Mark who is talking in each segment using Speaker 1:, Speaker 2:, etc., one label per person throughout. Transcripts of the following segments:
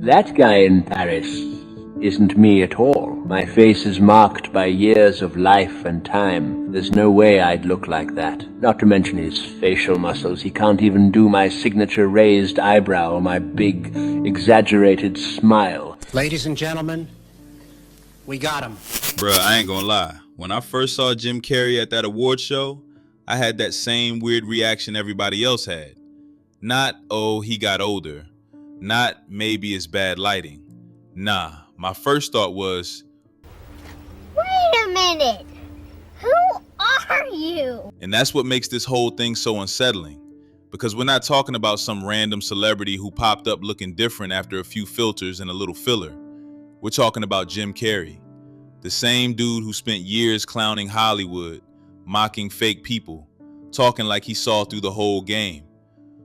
Speaker 1: That guy in Paris isn't me at all. My face is marked by years of life and time. There's no way I'd look like that. Not to mention his facial muscles. He can't even do my signature raised eyebrow or my big, exaggerated smile.
Speaker 2: Ladies and gentlemen, we got him.
Speaker 3: Bruh, I ain't gonna lie. When I first saw Jim Carrey at that award show, I had that same weird reaction everybody else had. Not, oh, he got older. Not, maybe it's bad lighting. Nah, my first thought was,
Speaker 4: wait a minute! Who are you?
Speaker 3: and that's what makes this whole thing so unsettling. Because we're not talking about some random celebrity who popped up looking different after a few filters and a little filler. We're talking about Jim Carrey, the same dude who spent years clowning Hollywood, mocking fake people, talking like he saw through the whole game.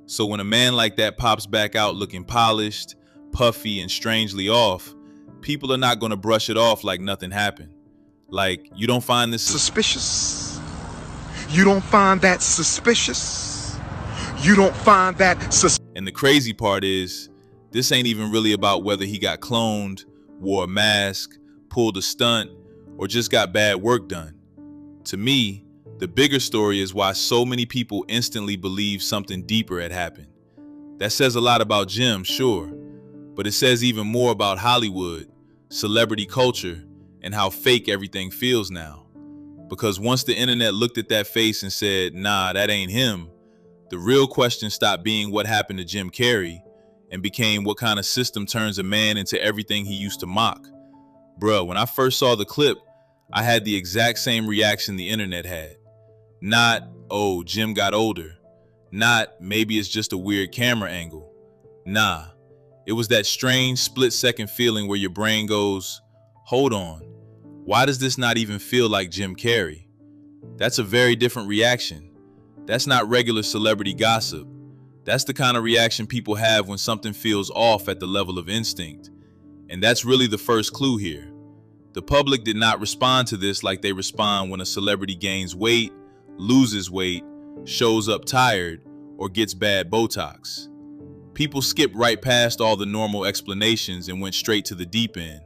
Speaker 3: So when a man like that pops back out looking polished, puffy, and strangely off, people are not going to brush it off like nothing happened. Like, you don't find this
Speaker 5: suspicious? You don't find that suspicious? You don't find that
Speaker 3: And the crazy part is, this ain't even really about whether he got cloned, wore a mask, pulled a stunt, or just got bad work done. To me, the bigger story is why so many people instantly believe something deeper had happened. That says a lot about Jim, sure, but it says even more about Hollywood, celebrity culture, and how fake everything feels now. Because once the internet looked at that face and said, nah, that ain't him, the real question stopped being what happened to Jim Carrey and became what kind of system turns a man into everything he used to mock. Bruh, when I first saw the clip, I had the exact same reaction the internet had. Not, oh, Jim got older. Not, maybe it's just a weird camera angle. Nah, it was that strange split-second feeling where your brain goes, hold on, why does this not even feel like Jim Carrey? That's a very different reaction. That's not regular celebrity gossip. That's the kind of reaction people have when something feels off at the level of instinct. And that's really the first clue here. The public did not respond to this like they respond when a celebrity gains weight, loses weight, shows up tired, or gets bad Botox. People skipped right past all the normal explanations and went straight to the deep end.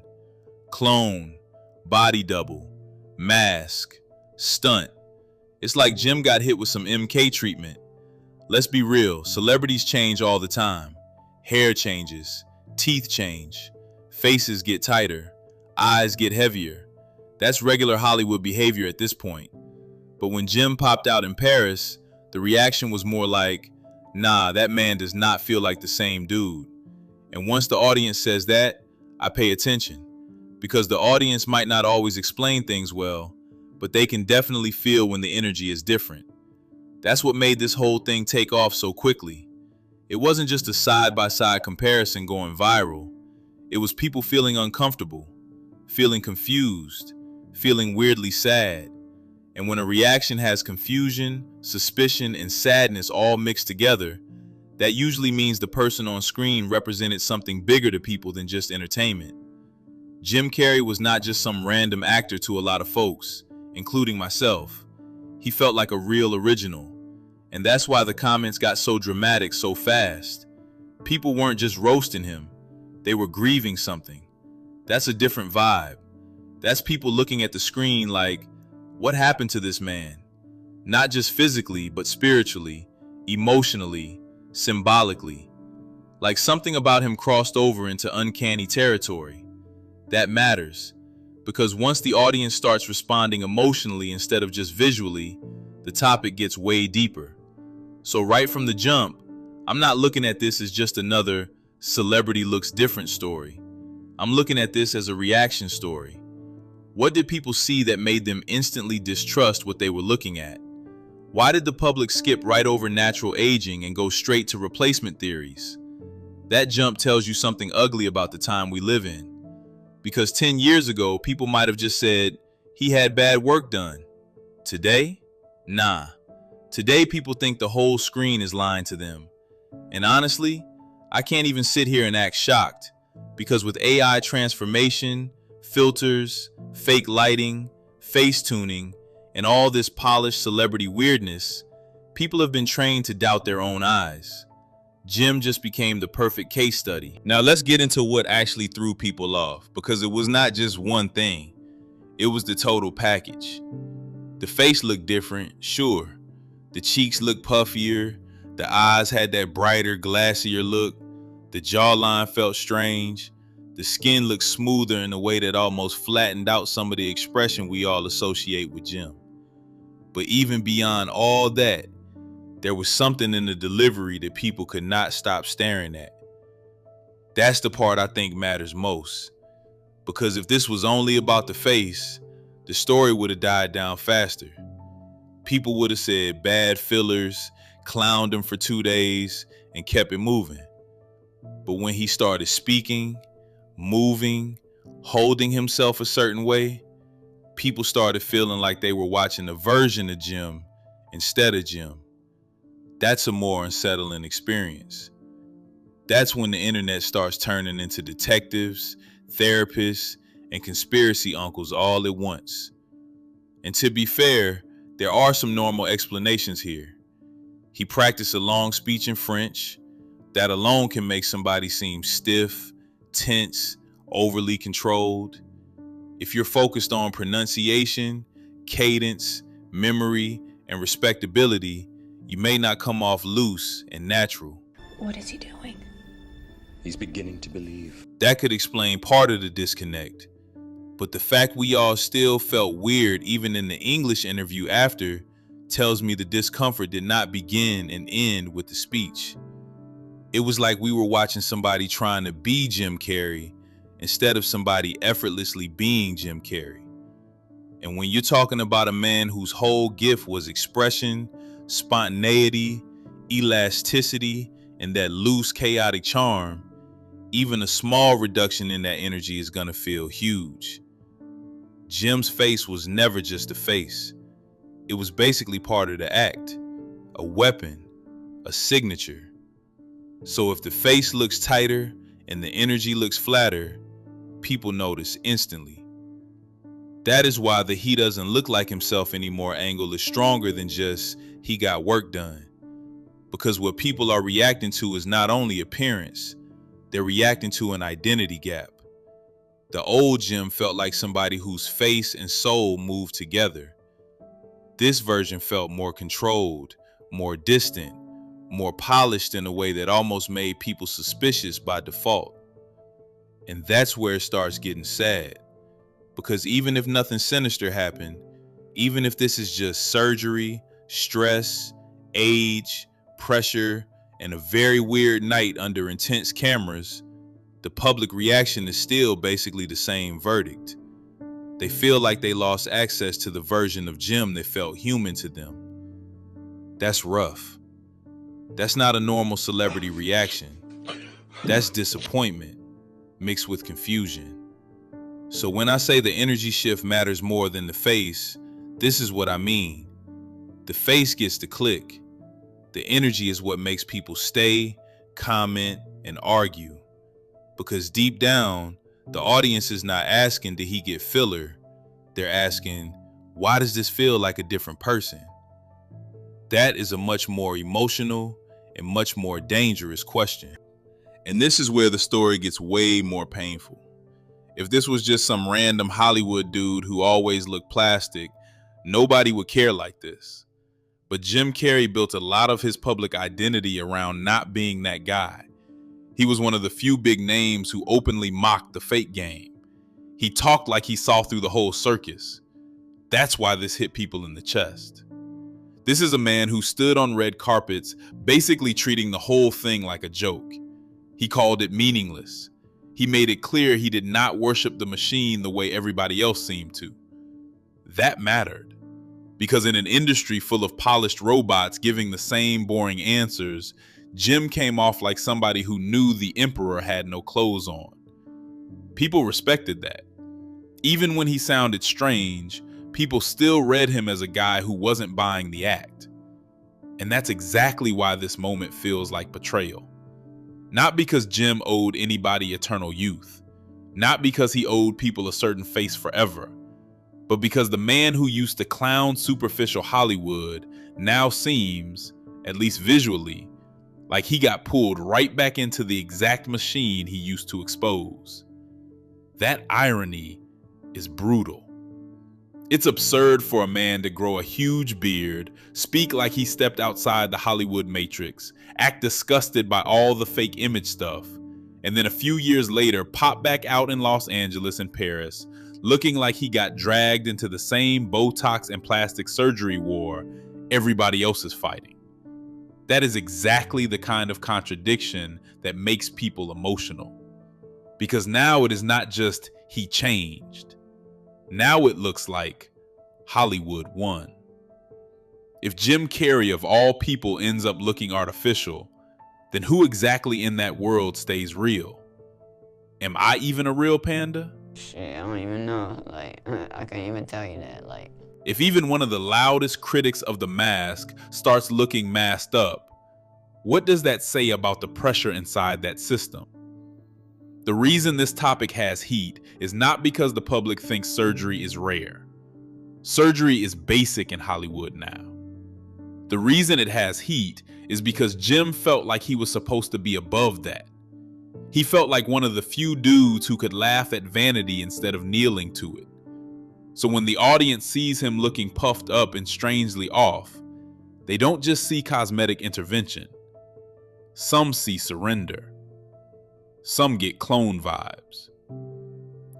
Speaker 3: Clone, body double, mask, stunt. It's like Jim got hit with some MK treatment. Let's be real, celebrities change all the time. Hair changes, teeth change, faces get tighter, eyes get heavier. That's regular Hollywood behavior at this point. But when Jim popped out in Paris, the reaction was more like, nah, that man does not feel like the same dude. And once the audience says that, I pay attention. Because the audience might not always explain things well, but they can definitely feel when the energy is different. That's what made this whole thing take off so quickly. It wasn't just a side-by-side comparison going viral. It was people feeling uncomfortable, feeling confused, feeling weirdly sad. And when a reaction has confusion, suspicion, and sadness all mixed together, that usually means the person on screen represented something bigger to people than just entertainment. Jim Carrey was not just some random actor to a lot of folks, including myself. He felt like a real original. And that's why the comments got so dramatic so fast. People weren't just roasting him. They were grieving something. That's a different vibe. That's people looking at the screen like, what happened to this man? Not just physically, but spiritually, emotionally, symbolically. Like something about him crossed over into uncanny territory. That matters, because once the audience starts responding emotionally instead of just visually, the topic gets way deeper. So right from the jump, I'm not looking at this as just another celebrity looks different story. I'm looking at this as a reaction story. What did people see that made them instantly distrust what they were looking at? Why did the public skip right over natural aging and go straight to replacement theories? That jump tells you something ugly about the time we live in. Because 10 years ago, people might have just said, he had bad work done. Today? Nah. Today, people think the whole screen is lying to them. And honestly, I can't even sit here and act shocked. Because with AI transformation, filters, fake lighting, face tuning, and all this polished celebrity weirdness, people have been trained to doubt their own eyes. Jim just became the perfect case study. Now let's get into what actually threw people off, because it was not just one thing. It was the total package. The face looked different, sure. The cheeks looked puffier. The eyes had that brighter, glassier look. The jawline felt strange. The skin looked smoother in a way that almost flattened out some of the expression we all associate with Jim. But even beyond all that, there was something in the delivery that people could not stop staring at. That's the part I think matters most. Because if this was only about the face, the story would have died down faster. People would have said bad fillers, clowned him for 2 days, and kept it moving. But when he started speaking, moving, holding himself a certain way, people started feeling like they were watching a version of Jim instead of Jim. That's a more unsettling experience. That's when the internet starts turning into detectives, therapists, and conspiracy uncles all at once. And to be fair, there are some normal explanations here. He practiced a long speech in French. That alone can make somebody seem stiff, tense, overly controlled. If you're focused on pronunciation, cadence, memory, and respectability, you may not come off loose and natural.
Speaker 6: What is he doing?
Speaker 7: He's beginning to believe.
Speaker 3: That could explain part of the disconnect. But the fact we all still felt weird even in the English interview after tells me the discomfort did not begin and end with the speech. It was like we were watching somebody trying to be Jim Carrey instead of somebody effortlessly being Jim Carrey. And when you're talking about a man whose whole gift was expression, spontaneity, elasticity, and that loose, chaotic charm, even a small reduction in that energy is gonna feel huge. Jim's face was never just a face. It was basically part of the act, a weapon, a signature. So if the face looks tighter and the energy looks flatter, people notice instantly. That is why the "he doesn't look like himself anymore" angle is stronger than just "he got work done." Because what people are reacting to is not only appearance, they're reacting to an identity gap. The old Jim felt like somebody whose face and soul moved together. This version felt more controlled, more distant, more polished in a way that almost made people suspicious by default. And that's where it starts getting sad. Because even if nothing sinister happened, even if this is just surgery, stress, age, pressure, and a very weird night under intense cameras, the public reaction is still basically the same verdict. They feel like they lost access to the version of Jim that felt human to them. That's rough. That's not a normal celebrity reaction. That's disappointment mixed with confusion. So when I say the energy shift matters more than the face, this is what I mean. The face gets to click. The energy is what makes people stay, comment, and argue. Because deep down, the audience is not asking, did he get filler? They're asking, why does this feel like a different person? That is a much more emotional and much more dangerous question. And this is where the story gets way more painful. If this was just some random Hollywood dude who always looked plastic, nobody would care like this. But Jim Carrey built a lot of his public identity around not being that guy. He was one of the few big names who openly mocked the fake game. He talked like he saw through the whole circus. That's why this hit people in the chest. This is a man who stood on red carpets, basically treating the whole thing like a joke. He called it meaningless. He made it clear he did not worship the machine the way everybody else seemed to. That mattered, because in an industry full of polished robots giving the same boring answers, Jim came off like somebody who knew the emperor had no clothes on. People respected that. Even when he sounded strange, people still read him as a guy who wasn't buying the act. And that's exactly why this moment feels like betrayal. Not because Jim owed anybody eternal youth, not because he owed people a certain face forever, but because the man who used to clown superficial Hollywood now seems, at least visually, like he got pulled right back into the exact machine he used to expose. That irony is brutal. It's absurd for a man to grow a huge beard, speak like he stepped outside the Hollywood matrix, act disgusted by all the fake image stuff, and then a few years later pop back out in Los Angeles and Paris, looking like he got dragged into the same Botox and plastic surgery war everybody else is fighting. That is exactly the kind of contradiction that makes people emotional. Because now it is not just he changed. Now it looks like Hollywood won. If Jim Carrey of all people ends up looking artificial, then who exactly in that world stays real? Am I even a real panda?
Speaker 6: Shit, I don't even know. Like, I can't even tell you that. Like,
Speaker 3: if even one of the loudest critics of the mask starts looking masked up, what does that say about the pressure inside that system? The reason this topic has heat is not because the public thinks surgery is rare. Surgery is basic in Hollywood now. The reason it has heat is because Jim felt like he was supposed to be above that. He felt like one of the few dudes who could laugh at vanity instead of kneeling to it. So when the audience sees him looking puffed up and strangely off, they don't just see cosmetic intervention. Some see surrender. Some get clone vibes.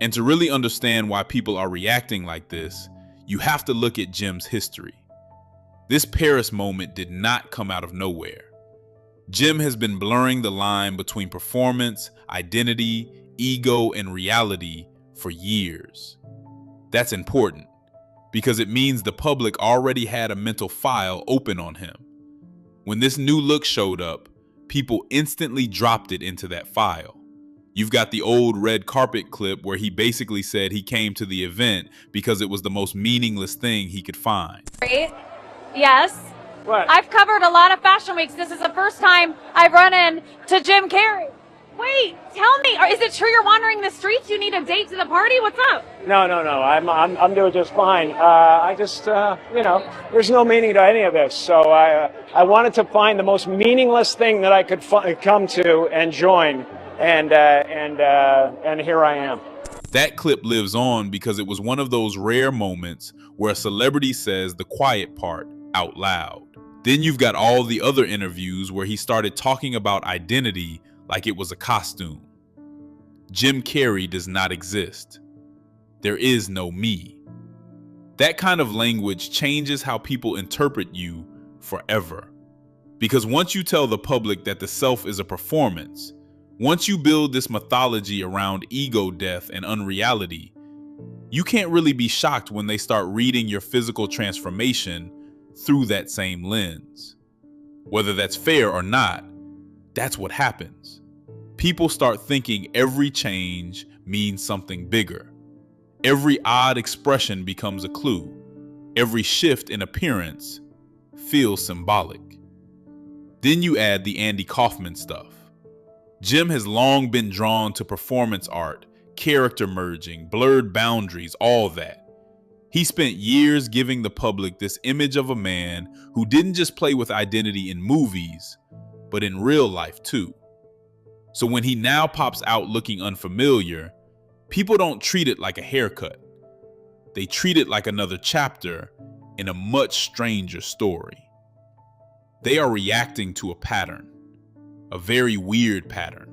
Speaker 3: And to really understand why people are reacting like this, you have to look at Jim's history. This Paris moment did not come out of nowhere. Jim has been blurring the line between performance, identity, ego, and reality for years. That's important because it means the public already had a mental file open on him. When this new look showed up, people instantly dropped it into that file. You've got the old red carpet clip where he basically said he came to the event because it was the most meaningless thing he could find.
Speaker 8: Yes.
Speaker 9: What?
Speaker 8: I've covered a lot of fashion weeks. This is the first time I've run into Jim Carrey. Wait, tell me, is it true you're wandering the streets? You need a date to the party? What's up?
Speaker 9: No. I'm doing just fine. I just, there's no meaning to any of this. So I wanted to find the most meaningless thing that I could come to and join, and here I am.
Speaker 3: That clip lives on because it was one of those rare moments where a celebrity says the quiet part out loud. Then you've got all the other interviews where he started talking about identity like it was a costume. Jim Carrey does not exist. There is no me. That kind of language changes how people interpret you forever. Because once you tell the public that the self is a performance, once you build this mythology around ego death and unreality, you can't really be shocked when they start reading your physical transformation through that same lens. Whether that's fair or not, that's what happens. People start thinking every change means something bigger. Every odd expression becomes a clue. Every shift in appearance feels symbolic. Then you add the Andy Kaufman stuff. Jim has long been drawn to performance art, character merging, blurred boundaries, all that. He spent years giving the public this image of a man who didn't just play with identity in movies, but in real life too. So when he now pops out looking unfamiliar, people don't treat it like a haircut. They treat it like another chapter in a much stranger story. They are reacting to a pattern, a very weird pattern.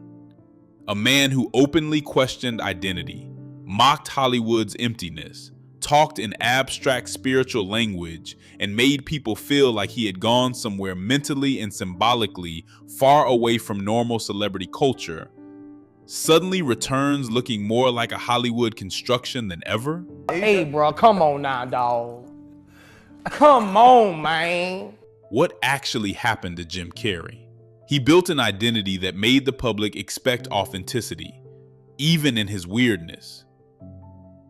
Speaker 3: A man who openly questioned identity, mocked Hollywood's emptiness, talked in abstract spiritual language, and made people feel like he had gone somewhere mentally and symbolically far away from normal celebrity culture, suddenly returns looking more like a Hollywood construction than ever?
Speaker 10: Hey, bro, come on now, dawg. Come on, man.
Speaker 3: What actually happened to Jim Carrey? He built an identity that made the public expect authenticity, even in his weirdness.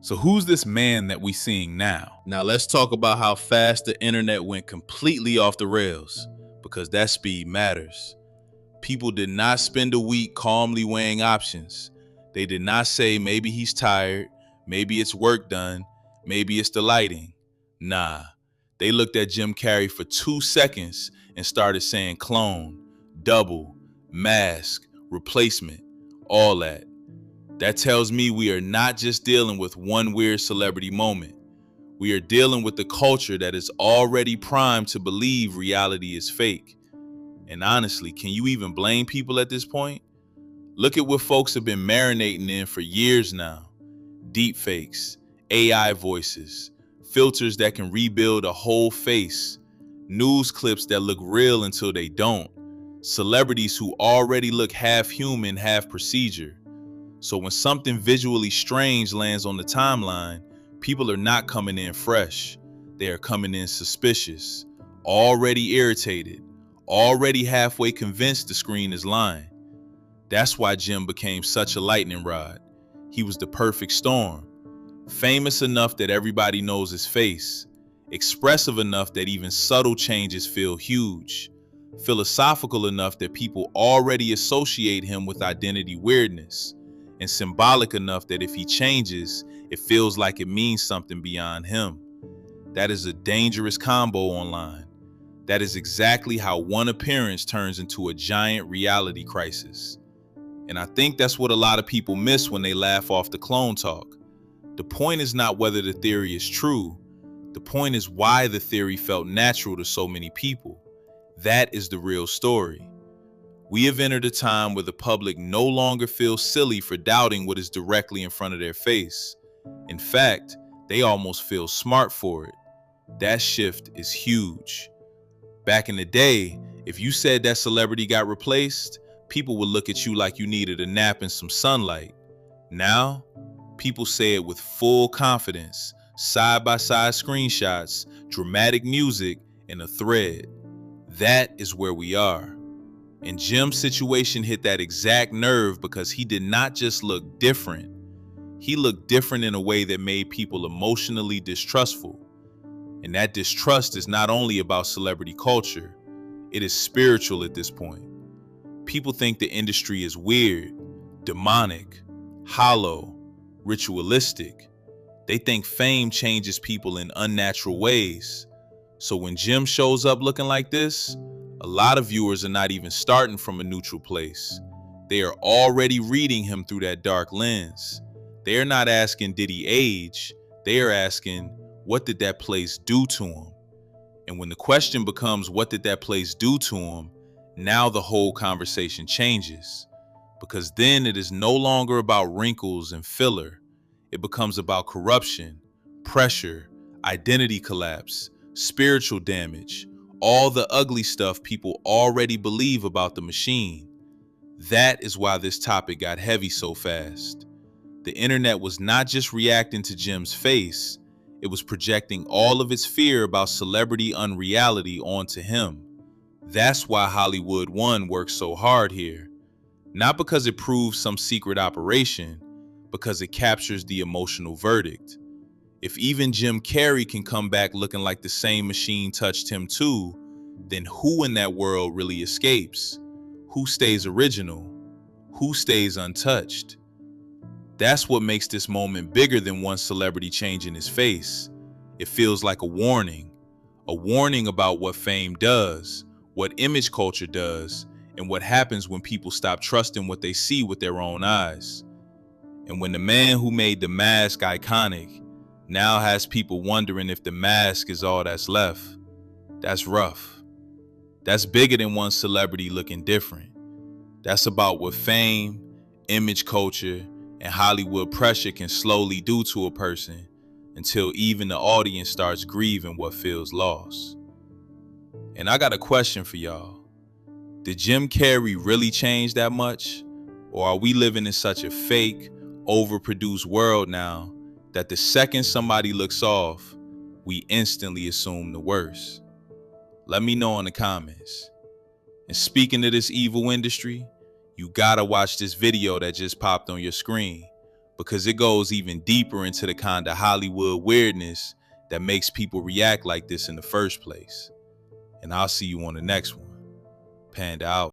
Speaker 3: So who's this man that we seeing now?
Speaker 11: Now let's talk about how fast the internet went completely off the rails, because that speed matters. People did not spend a week calmly weighing options. They did not say maybe he's tired, maybe it's work done, maybe it's the lighting. Nah, they looked at Jim Carrey for 2 seconds and started saying clone, double, mask, replacement, all that. That tells me we are not just dealing with one weird celebrity moment. We are dealing with the culture that is already primed to believe reality is fake. And honestly, can you even blame people at this point? Look at what folks have been marinating in for years now. Deepfakes, AI voices, filters that can rebuild a whole face, news clips that look real until they don't, celebrities who already look half human, half procedure. So when something visually strange lands on the timeline, people are not coming in fresh. They are coming in suspicious, already irritated, already halfway convinced the screen is lying. That's why Jim became such a lightning rod. He was the perfect storm. Famous enough that everybody knows his face. Expressive enough that even subtle changes feel huge. Philosophical enough that people already associate him with identity weirdness. And symbolic enough that if he changes, it feels like it means something beyond him. That is a dangerous combo online. That is exactly how one appearance turns into a giant reality crisis. And I think that's what a lot of people miss when they laugh off the clone talk. The point is not whether the theory is true. The point is why the theory felt natural to so many people. That is the real story. We have entered a time where the public no longer feels silly for doubting what is directly in front of their face. In fact, they almost feel smart for it. That shift is huge. Back in the day, if you said that celebrity got replaced, people would look at you like you needed a nap and some sunlight. Now, people say it with full confidence, side-by-side screenshots, dramatic music, and a thread. That is where we are. And Jim's situation hit that exact nerve because he did not just look different. He looked different in a way that made people emotionally distrustful. And that distrust is not only about celebrity culture, it is spiritual at this point. People think the industry is weird, demonic, hollow, ritualistic. They think fame changes people in unnatural ways. So when Jim shows up looking like this, a lot of viewers are not even starting from a neutral place. They are already reading him through that dark lens. They are not asking, did he age? They are asking, what did that place do to him? And when the question becomes, what did that place do to him? Now the whole conversation changes. Because then it is no longer about wrinkles and filler. It becomes about corruption, pressure, identity collapse, spiritual damage, all the ugly stuff people already believe about the machine. That is why this topic got heavy so fast. The internet was not just reacting to Jim's face, it was projecting all of its fear about celebrity unreality onto him. That's why Hollywood One works so hard here. Not because it proves some secret operation, because it captures the emotional verdict. If even Jim Carrey can come back looking like the same machine touched him too, then who in that world really escapes? Who stays original? Who stays untouched? That's what makes this moment bigger than one celebrity changing his face. It feels like a warning about what fame does, what image culture does, and what happens when people stop trusting what they see with their own eyes. And when the man who made the mask iconic now has people wondering if the mask is all that's left, that's rough. That's bigger than one celebrity looking different. That's about what fame, image culture, and Hollywood pressure can slowly do to a person until even the audience starts grieving what feels lost. And I got a question for y'all. Did Jim Carrey really change that much? Or are we living in such a fake, overproduced world now that the second somebody looks off, we instantly assume the worst? Let me know in the comments. And speaking of this evil industry, you gotta watch this video that just popped on your screen, because it goes even deeper into the kind of Hollywood weirdness that makes people react like this in the first place. And I'll see you on the next one. Panda out.